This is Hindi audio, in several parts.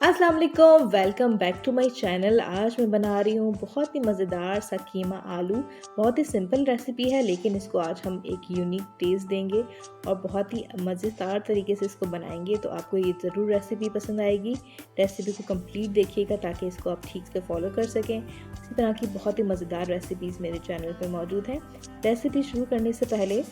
अस्सलाम वालेकुम, welcome back to my channel. आज मैं बना रही हूँ बहुत ही मज़ेदार सा कीमा आलू। बहुत ही सिंपल रेसिपी है, लेकिन इसको आज हम एक यूनिक टेस्ट देंगे और बहुत ही मज़ेदार तरीके से इसको बनाएंगे। तो आपको ये ज़रूर रेसिपी पसंद आएगी। रेसिपी को कंप्लीट देखिएगा ताकि इसको आप ठीक से फॉलो कर सकें। इसी तरह की बहुत ही मज़ेदार रेसिपीज़ मेरे चैनल पर मौजूद हैं। रेसिपी शुरू करने से पहले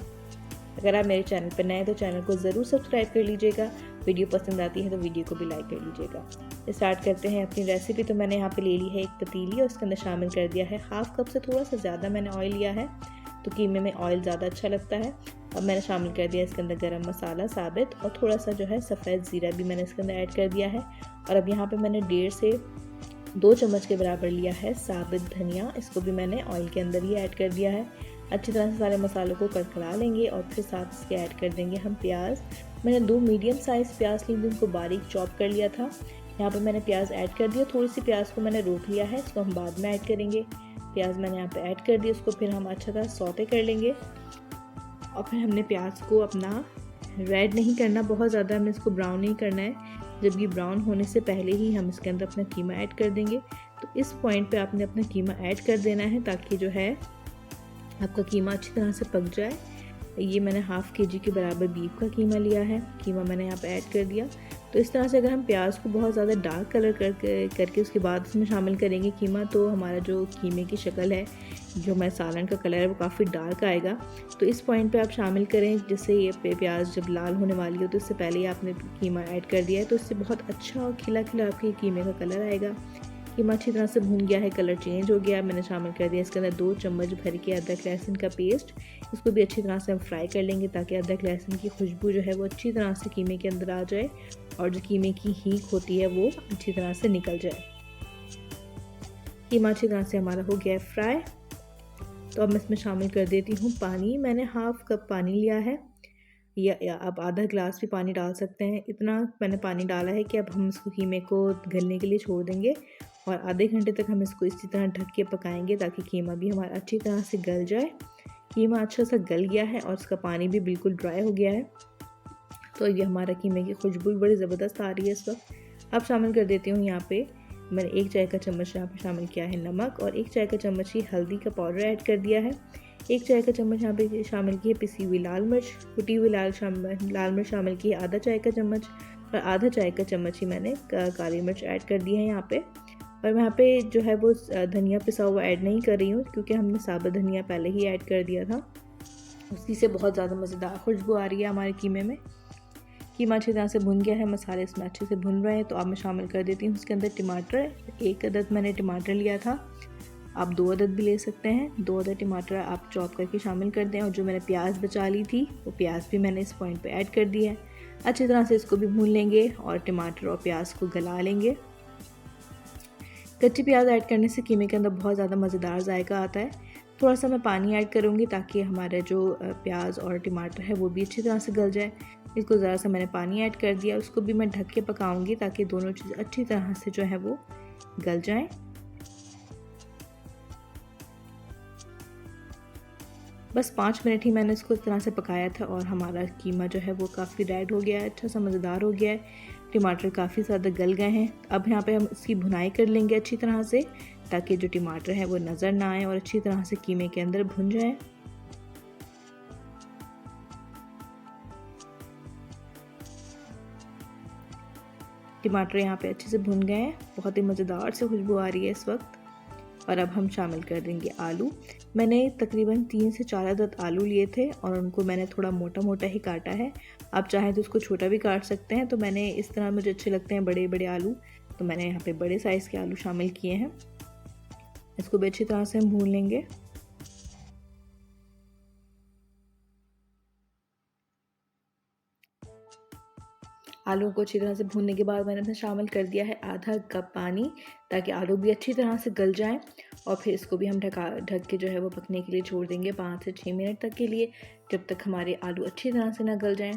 अगर आप मेरे चैनल पर नए हैं तो चैनल को ज़रूर सब्सक्राइब कर लीजिएगा। वीडियो पसंद आती है तो वीडियो को भी लाइक कर लीजिएगा। स्टार्ट करते हैं अपनी रेसिपी। तो मैंने यहाँ पे ले ली है एक पतीली और उसके अंदर शामिल कर दिया है हाफ कप से थोड़ा सा ज़्यादा मैंने ऑयल लिया है, तो कीमे में ऑयल ज़्यादा अच्छा लगता है। अब मैंने शामिल कर दिया इसके अंदर गरम मसाला साबित और थोड़ा सा जो है सफ़ेद ज़ीरा भी मैंने इसके अंदर ऐड कर दिया है। और अब यहाँ पर मैंने 1.5 से 2 चम्मच के बराबर लिया है साबित धनिया, इसको भी मैंने ऑयल के अंदर ही ऐड कर दिया है। अच्छी तरह से सारे मसालों को कड़कड़ा लेंगे और फिर साथ इसके ऐड कर देंगे हम प्याज। मैंने 2 मीडियम साइज़ प्याज ली थी, उनको बारीक चॉप कर लिया था। यहाँ पर मैंने प्याज ऐड कर दिया, थोड़ी सी प्याज को मैंने रोक लिया है, इसको हम बाद में ऐड करेंगे। प्याज मैंने यहाँ पे ऐड कर दिया, उसको फिर हम अच्छा तरह सौते कर लेंगे। और फिर हमने प्याज को अपना रेड नहीं करना, बहुत ज़्यादा हमें इसको ब्राउन नहीं करना है। जब ये ब्राउन होने से पहले ही हम इसके अंदर अपना कीमा ऐड कर देंगे। तो इस पॉइंट पे आपने अपना कीमा ऐड कर देना है ताकि जो है आपका कीमा अच्छी तरह से पक जाए। ये मैंने हाफ़ केजी के बराबर बीफ का कीमा लिया है, कीमा मैंने यहाँ पे ऐड कर दिया। तो इस तरह से अगर हम प्याज को बहुत ज़्यादा डार्क कलर करके उसके बाद इसमें शामिल करेंगे कीमा, तो हमारा जो कीमे की शक्ल है, जो हमारे सालन का कलर है, वो काफ़ी डार्क आएगा। तो इस पॉइंट पे आप शामिल करें, जिससे ये प्याज जब लाल होने वाली हो तो इससे पहले ही आपने कीमा ऐड कर दिया है, तो इससे बहुत अच्छा और खिला खिला आपके कीमे का कलर आएगा। कीमा अच्छी तरह से भुन गया है, कलर चेंज हो गया। मैंने शामिल कर दिया इसके अंदर 2 चम्मच भर के अदरक लहसुन का पेस्ट, इसको भी अच्छी तरह से हम फ्राई कर लेंगे ताकि अदरक लहसुन की खुशबू जो है वो अच्छी तरह से कीमे के अंदर आ जाए और जो कीमे की हींग होती है वो अच्छी तरह से निकल जाए। कीमा अच्छी तरह से हमारा हो गया है फ्राई। तो अब मैं इसमें शामिल कर देती हूँ पानी। मैंने हाफ़ कप पानी लिया है, या आप आधा गिलास भी पानी डाल सकते हैं। इतना मैंने पानी डाला है कि अब हम इसको कीमे को गलने के लिए छोड़ देंगे और आधे घंटे तक हम इसको इसी तरह ढक के पकाएंगे ताकि कीमा भी हमारा अच्छी तरह से गल जाए। कीमा अच्छा सा गल गया है और उसका पानी भी बिल्कुल ड्राई हो गया है। तो ये हमारा कीमे की खुशबू बड़ी ज़बरदस्त आ रही है इस वक्त। अब शामिल कर देती हूँ यहाँ पे मैंने 1 चाय का चम्मच यहाँ पे शामिल किया है नमक और 1 चाय का चम्मच ही हल्दी का पाउडर ऐड कर दिया है। 1 चाय का चम्मच यहाँ पे शामिल की है पिसी हुई लाल मिर्च, कुटी हुई लाल मिर्च शामिल की है आधा चाय का चम्मच और आधा चाय का चम्मच ही मैंने काली मिर्च ऐड कर दी है यहाँ पे। और मैं यहाँ पे जो है वो धनिया पिसा हुआ ऐड नहीं कर रही हूँ, क्योंकि हमने साबुत धनिया पहले ही ऐड कर दिया था, उसी से बहुत ज़्यादा मज़ेदार खुशबू आ रही है हमारे कीमे में। कीमा अच्छी तरह से भुन गया है, मसाले इसमें अच्छे से भुन रहे हैं। तो अब मैं शामिल कर देती हूँ इसके अंदर टमाटर। 1 अदद मैंने टमाटर लिया था, आप 2 अदद भी ले सकते हैं। 2 अदद टमाटर आप चॉप करके शामिल कर दें। और जो मैंने प्याज बचा ली थी वो प्याज भी मैंने इस पॉइंट पे ऐड कर दी है। अच्छी तरह से इसको भी भून लेंगे और टमाटर और प्याज को गला लेंगे। कच्ची प्याज ऐड करने से कीमे के अंदर बहुत ज़्यादा मज़ेदार जायका आता है। थोड़ा सा मैं पानी ऐड करूँगी ताकि हमारा जो प्याज और टमाटर है वो भी अच्छी तरह से गल जाए। इसको ज़रा सा मैंने पानी ऐड कर दिया, उसको भी मैं ढक के पकाऊंगी ताकि दोनों चीज़ अच्छी तरह से जो है वो गल जाएं। बस 5 मिनट ही मैंने इसको इस तरह से पकाया था और हमारा कीमा जो है वो काफ़ी रेड हो गया है, अच्छा सा मज़ेदार हो गया है। टमाटर काफ़ी ज़्यादा गल गए हैं। अब यहाँ पे हम इसकी भुनाई कर लेंगे अच्छी तरह से ताकि जो टमाटर है वो नज़र ना आए और अच्छी तरह से कीमे के अंदर भुन जाए। टमाटर यहाँ पे अच्छे से भुन गए हैं, बहुत ही मज़ेदार से खुशबू आ रही है इस वक्त। और अब हम शामिल कर देंगे आलू। मैंने तकरीबन 3 से 4 अदद आलू लिए थे और उनको मैंने थोड़ा मोटा मोटा ही काटा है। आप चाहें तो उसको छोटा भी काट सकते हैं। तो मैंने इस तरह, मुझे अच्छे लगते हैं बड़े बड़े आलू, तो मैंने यहाँ पे बड़े साइज़ के आलू शामिल किए हैं। इसको भी अच्छी तरह से हम भून लेंगे। आलू को अच्छी तरह से भूनने के बाद मैंने इसमें शामिल कर दिया है आधा कप पानी ताकि आलू भी अच्छी तरह से गल जाएं। और फिर इसको भी हम ढक के जो है वो पकने के लिए छोड़ देंगे 5 से 6 मिनट तक के लिए, जब तक हमारे आलू अच्छी तरह से ना गल जाएं।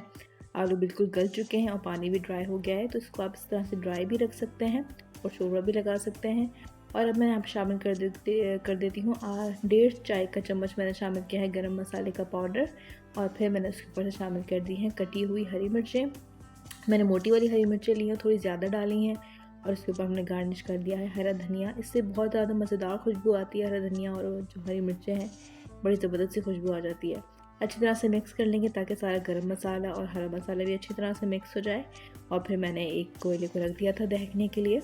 आलू बिल्कुल गल चुके हैं और पानी भी ड्राई हो गया है, तो इसको आप इस तरह से ड्राई भी रख सकते हैं और शोरबा भी लगा सकते हैं। और अब मैं यहाँ पर शामिल कर देती हूँ 1.5 चाय का चम्मच मैंने शामिल किया है गरम मसाले का पाउडर। और फिर मैंने उसके ऊपर से शामिल कर दी हैं कटी हुई हरी मिर्चें। मैंने मोटी वाली हरी मिर्चें ली हैं, थोड़ी ज़्यादा डाली हैं। और उसके ऊपर हमने गार्निश कर दिया है हरा धनिया। इससे बहुत ज़्यादा मज़ेदार खुशबू आती है, हरा धनिया और जो हरी मिर्चें हैं बड़ी ज़बरदस्त सी खुशबू आ जाती है। अच्छी तरह से मिक्स कर लेंगे ताकि सारा गरम मसाला और हरा मसाला भी अच्छी तरह से मिक्स हो जाए। और फिर मैंने एक कोयले को रख दिया था दहकने के लिए।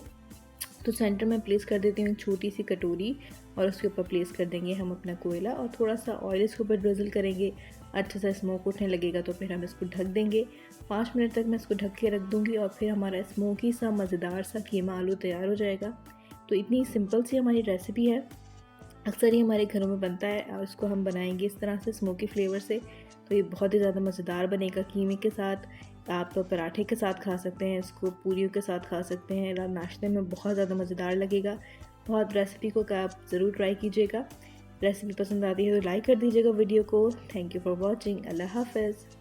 तो सेंटर में प्लेस कर देती हूँ छोटी सी कटोरी और उसके ऊपर प्लेस कर देंगे हम अपना कोयला और थोड़ा सा ऑयल इसके ऊपर ड्रिजल करेंगे। अच्छा सा स्मोक उठने लगेगा तो फिर हम इसको ढक देंगे। 5 मिनट तक मैं इसको ढक के रख दूँगी और फिर हमारा स्मोकी सा मज़ेदार सा कीमा आलू तैयार हो जाएगा। तो इतनी सिंपल सी हमारी रेसिपी है, अक्सर ही हमारे घरों में बनता है और इसको हम बनाएंगे इस तरह से स्मोकी फ्लेवर से। तो ये बहुत ही ज़्यादा मज़ेदार बनेगा कीमे के साथ। आप पराठे के साथ खा सकते हैं, इसको पूरियों के साथ खा सकते हैं, नाश्ते में बहुत ज़्यादा मज़ेदार लगेगा। बहुत रेसिपी को आप ज़रूर ट्राई कीजिएगा। रेसिपी पसंद आती है तो लाइक कर दीजिएगा वीडियो को। Thank you for watching. अल्लाह हाफ़िज़।